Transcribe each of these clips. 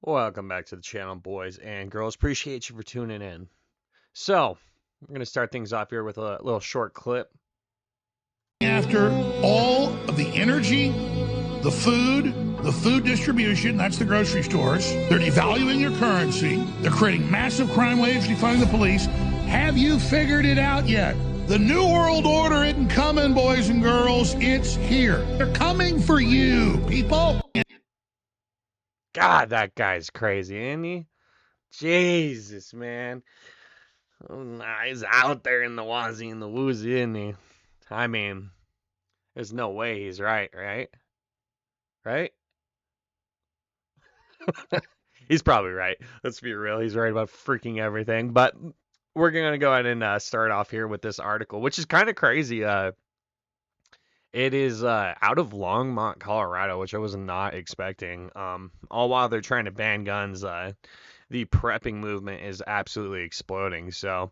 Welcome back to the channel, boys and girls. Appreciate you for tuning in. So, we're going to start things off here with a little short clip. After all of the energy, the food distribution, that's the grocery stores, they're devaluing your currency, they're creating massive crime waves, defunding the police. Have you figured it out yet? The New World Order isn't coming, boys and girls. It's here. They're coming for you, people. God, that guy's crazy, isn't he? Jesus, man. He's out there in the wazzy and the woozy, isn't he? I mean, there's no way he's right? Right? He's probably right. Let's be real. He's right about freaking everything. But we're going to go ahead and start off here with this article, which is kind of crazy. It is out of Longmont, Colorado, which I was not expecting. All while they're trying to ban guns, the prepping movement is absolutely exploding. So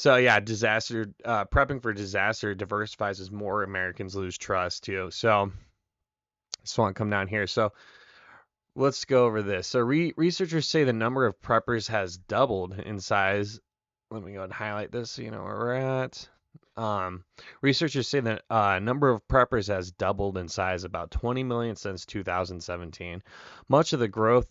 yeah, prepping for disaster diversifies as more Americans lose trust too. So just want to come down here. So let's go over this. So researchers say the number of preppers has doubled in size. Let me go and highlight this so you know where we're at. Researchers say the number of preppers has doubled in size, about 20 million since 2017. Much of the growth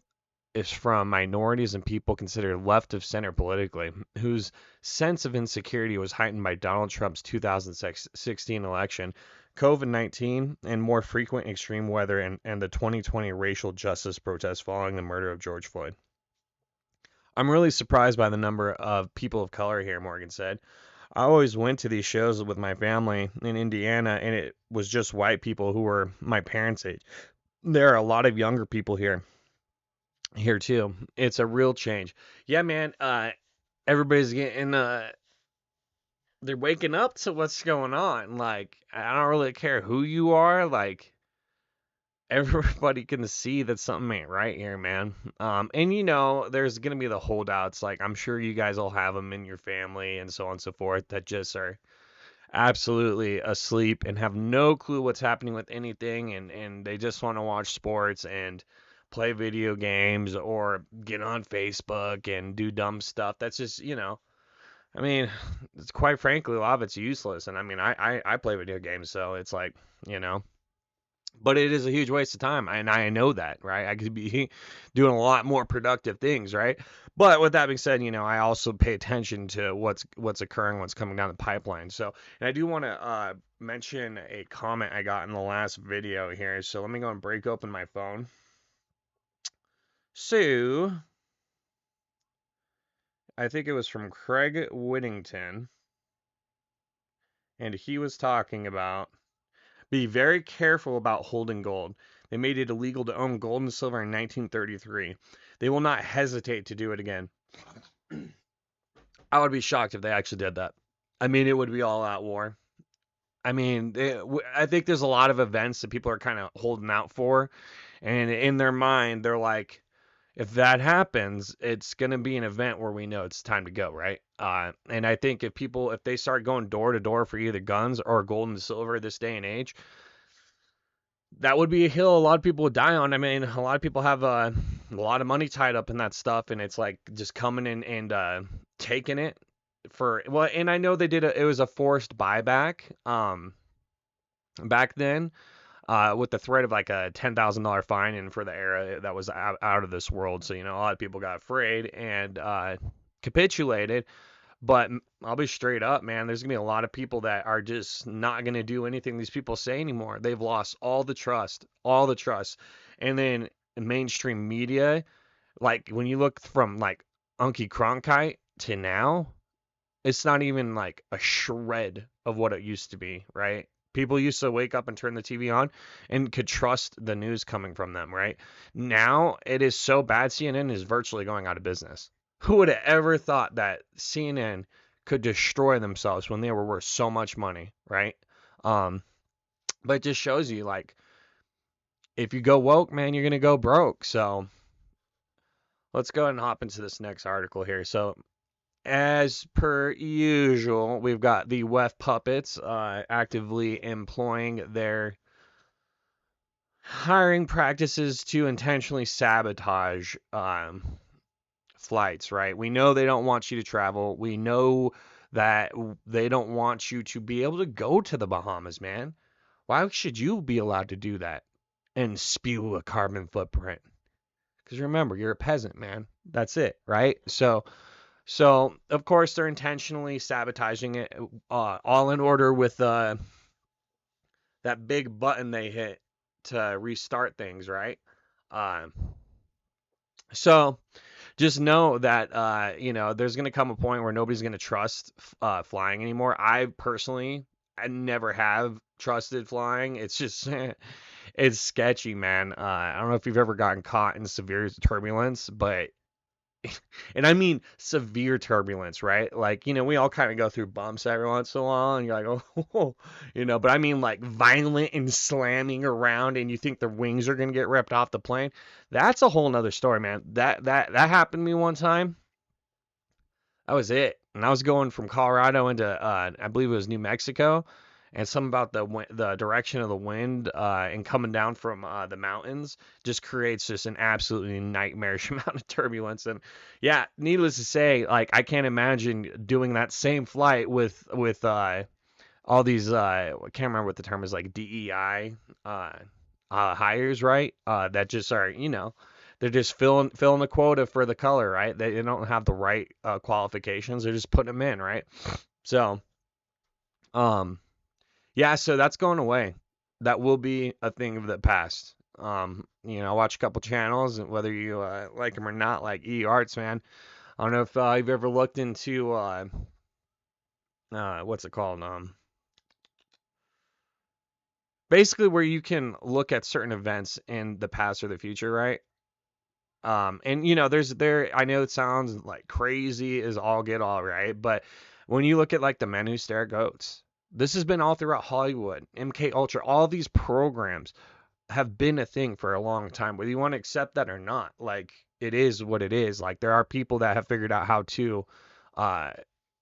is from minorities and people considered left of center politically, whose sense of insecurity was heightened by Donald Trump's 2016 election, COVID-19, and more frequent extreme weather and the 2020 racial justice protests following the murder of George Floyd. I'm really surprised by the number of people of color here, Morgan said. I always went to these shows with my family in Indiana, and it was just white people who were my parents' age. There are a lot of younger people here too. It's a real change. Yeah, man. Everybody's getting they're waking up to what's going on. Like, I don't really care who you are. Like, everybody can see that something ain't right here, man. And there's gonna be the holdouts. Like, I'm sure you guys all have them in your family and so on and so forth that just are absolutely asleep and have no clue what's happening with anything, and they just want to watch sports and play video games or get on Facebook and do dumb stuff. That's just, I mean, it's quite frankly, a lot of it's useless. And I mean, I play video games, so it's like, you know, but it is a huge waste of time, and I know that, right? I could be doing a lot more productive things, right? But with that being said, I also pay attention to what's occurring, what's coming down the pipeline. So, and I do want to mention a comment I got in the last video here. So let me go and break open my phone. So, I think it was from Craig Whittington, and he was talking about be very careful about holding gold. They made it illegal to own gold and silver in 1933. They will not hesitate to do it again. I would be shocked if they actually did that. I mean, it would be all out war. I mean, I think there's a lot of events that people are kind of holding out for, and in their mind, they're like, if that happens, it's going to be an event where we know it's time to go, right? And I think if they start going door to door for either guns or gold and silver this day and age, that would be a hill a lot of people would die on. I mean, a lot of people have a lot of money tied up in that stuff, and it's like just coming in and taking it and I know it was a forced buyback back then, with the threat of like a $10,000 fine, and for the era that was out of this world. So, a lot of people got afraid and capitulated. But I'll be straight up, man. There's going to be a lot of people that are just not going to do anything these people say anymore. They've lost all the trust. And then mainstream media, like when you look from like Unky Cronkite to now, it's not even like a shred of what it used to be, right? People used to wake up and turn the TV on and could trust the news coming from them, right? Now it is so bad, CNN is virtually going out of business. Who would have ever thought that CNN could destroy themselves when they were worth so much money, right? But it just shows you, like, if you go woke, man, you're going to go broke. So let's go ahead and hop into this next article here. So as per usual, we've got the WEF puppets actively employing their hiring practices to intentionally sabotage flights, right? We know they don't want you to travel. We know that they don't want you to be able to go to the Bahamas, man. Why should you be allowed to do that and spew a carbon footprint? Because remember, you're a peasant, man. That's it, right? So of course they're intentionally sabotaging it, all in order with that big button they hit to restart things, right? Um, so just know that there's gonna come a point where nobody's gonna trust flying anymore. I never have trusted flying. It's just it's sketchy, man. I don't know if you've ever gotten caught in severe turbulence, but and I mean severe turbulence, right? Like, we all kind of go through bumps every once in a while, and you're like, oh, but I mean like violent and slamming around, and you think the wings are gonna get ripped off the plane. That's a whole nother story, man. That happened to me one time. That was it. And I was going from Colorado into, I believe it was New Mexico, and something about the direction of the wind and coming down from the mountains just creates just an absolutely nightmarish amount of turbulence. And yeah, needless to say, like I can't imagine doing that same flight with all these I can't remember what the term is, like DEI hires, right? That just are, they're just filling the quota for the color, right? They don't have the right qualifications. They're just putting them in, right? So, um, yeah, so that's going away. That will be a thing of the past. I watch a couple channels, and whether you like them or not, like E-Arts, man. I don't know if you've ever looked into what's it called? Basically where you can look at certain events in the past or the future, right? And I know it sounds like crazy as all get all, right? But when you look at like the Men Who Stare at Goats, this has been all throughout Hollywood, MK Ultra, all these programs have been a thing for a long time, whether you want to accept that or not. Like it is what it is. Like there are people that have figured out how to uh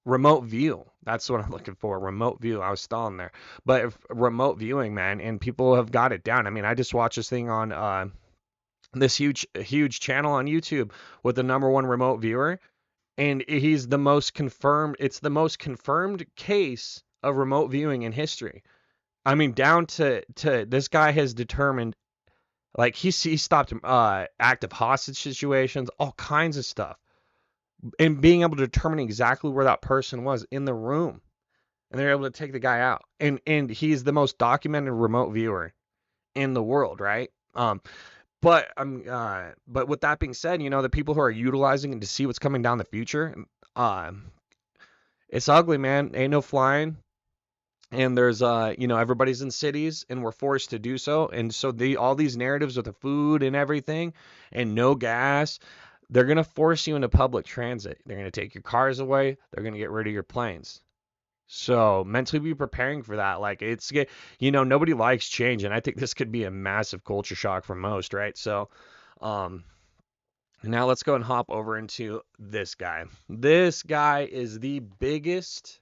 remote view. That's what I'm looking for. Remote view. I was stalling there. But remote viewing, man, and people have got it down. I mean, I just watched this thing on this huge channel on YouTube with the number one remote viewer, and he's the most confirmed. It's the most confirmed case of remote viewing in history. I mean, down to this guy has determined, like he stopped active hostage situations, all kinds of stuff, and being able to determine exactly where that person was in the room, and they're able to take the guy out, and he's the most documented remote viewer in the world, right? But with that being said, the people who are utilizing it to see what's coming down the future, uh, it's ugly, man. Ain't no flying, and there's everybody's in cities, and we're forced to do so, and so all these narratives with the food and everything, and no gas, they're gonna force you into public transit. They're gonna take your cars away. They're gonna get rid of your planes. So mentally be preparing for that. Like nobody likes change, and I think this could be a massive culture shock for most, right? So, um, now let's go and hop over into this guy. This guy is the biggest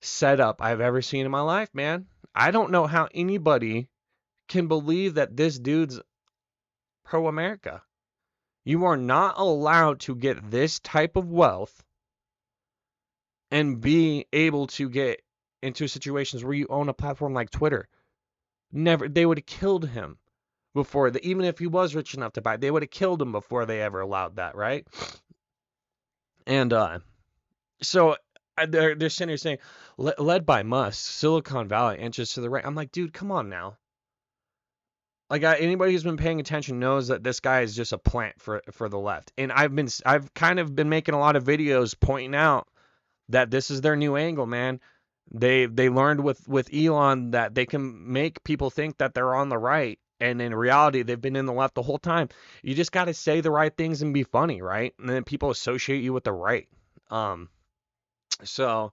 setup I've ever seen in my life, man. I don't know how anybody can believe that this dude's pro America. You are not allowed to get this type of wealth and be able to get into situations where you own a platform like Twitter. Never, they would have killed him before even if he was rich enough to buy, they would have killed him before they ever allowed that, right? And so they're sitting here saying, led by Musk, Silicon Valley inches to the right. I'm like, dude, come on now. Like anybody who's been paying attention knows that this guy is just a plant for the left. And I've kind of been making a lot of videos pointing out that this is their new angle, man. They learned with Elon that they can make people think that they're on the right, and in reality they've been in the left the whole time. You just got to say the right things and be funny, right? And then people associate you with the right. So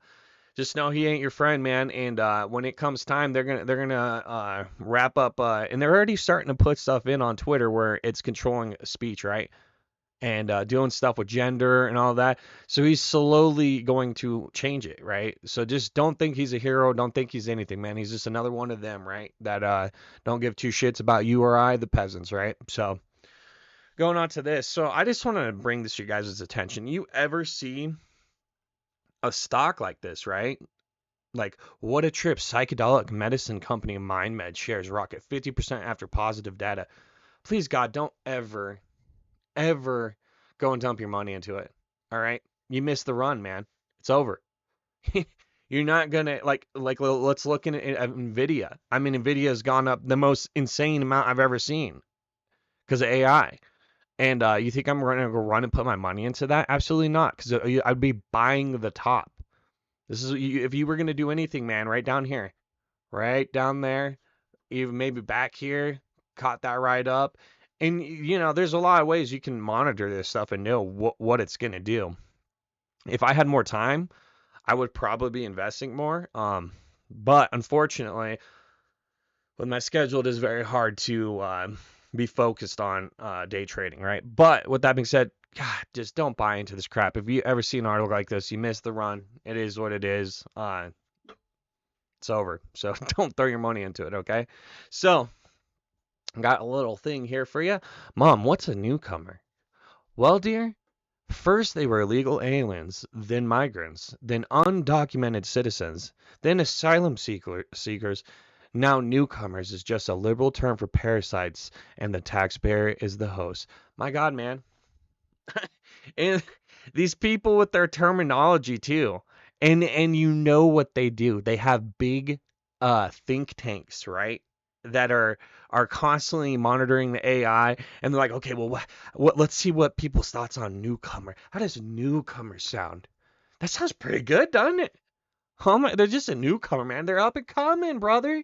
just know he ain't your friend, man. And when it comes time, they're gonna wrap up. And they're already starting to put stuff in on Twitter where it's controlling speech, right? and doing stuff with gender and all that. So he's slowly going to change it, right? So just don't think he's a hero. Don't think he's anything, man. He's just another one of them, right? That don't give two shits about you or I, the peasants, right? So going on to this. So I just want to bring this to you guys' attention. You ever see a stock like this, right? Like, what a trip. Psychedelic medicine company MindMed shares rocket 50% after positive data. Please, God, don't ever go and dump your money into it. All right? You missed the run, man. It's over. You're not gonna let's look at Nvidia. I mean, Nvidia has gone up the most insane amount I've ever seen because of AI. And you think I'm gonna go run and put my money into that? Absolutely not, because I'd be buying the top. This is if you were gonna do anything, man, right down here, right down there, even maybe back here, caught that right up. And there's a lot of ways you can monitor this stuff and know what it's gonna do. If I had more time, I would probably be investing more. But unfortunately, with my schedule, it is very hard to be focused on day trading, right? But with that being said, God, just don't buy into this crap. If you ever see an article like this, you missed the run. It is what it is. It's over. So don't throw your money into it, okay? So, got a little thing here for you. Mom, what's a newcomer? Well, dear, first they were illegal aliens, then migrants, then undocumented citizens, then asylum seekers. Now newcomers is just a liberal term for parasites, and the taxpayer is the host. My God, man. And these people with their terminology too. And you know what they do. They have big think tanks, right? That are constantly monitoring the AI, and they're like, okay, well, let's see what people's thoughts on newcomer. How does newcomer sound? That sounds pretty good, doesn't it? Oh my, they're just a newcomer, man. They're up and coming, brother.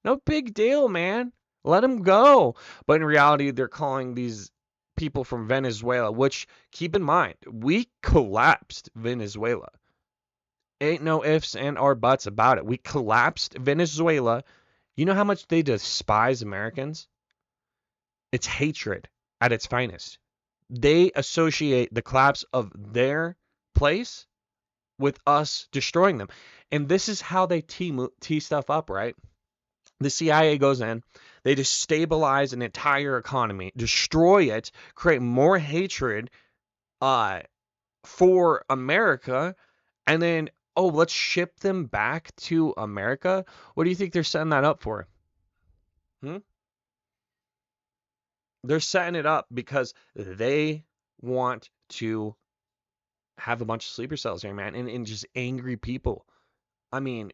No big deal, man. Let them go. But in reality, they're calling these people from Venezuela, which, keep in mind, we collapsed Venezuela. Ain't no ifs and or buts about it. We collapsed Venezuela. You know how much they despise Americans? It's hatred at its finest. They associate the collapse of their place with us destroying them. And this is how they tee stuff up, right? The CIA goes in, they destabilize an entire economy, destroy it, create more hatred uh, for America, and then, oh, let's ship them back to America. What do you think they're setting that up for? Hmm? They're setting it up because they want to have a bunch of sleeper cells here, man, and just angry people. I mean,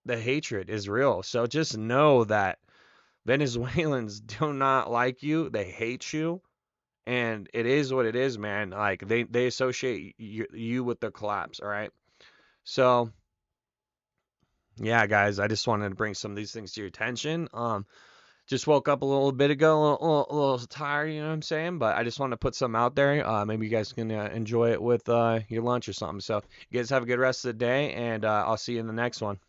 the hatred is real. So just know that Venezuelans do not like you. They hate you. And it is what it is, man. Like they associate you with the collapse, all right? So, yeah, guys, I just wanted to bring some of these things to your attention. Just woke up a little bit ago, a little tired, you know what I'm saying? But I just want to put some out there. Maybe you guys can enjoy it with your lunch or something. So, you guys have a good rest of the day, and I'll see you in the next one.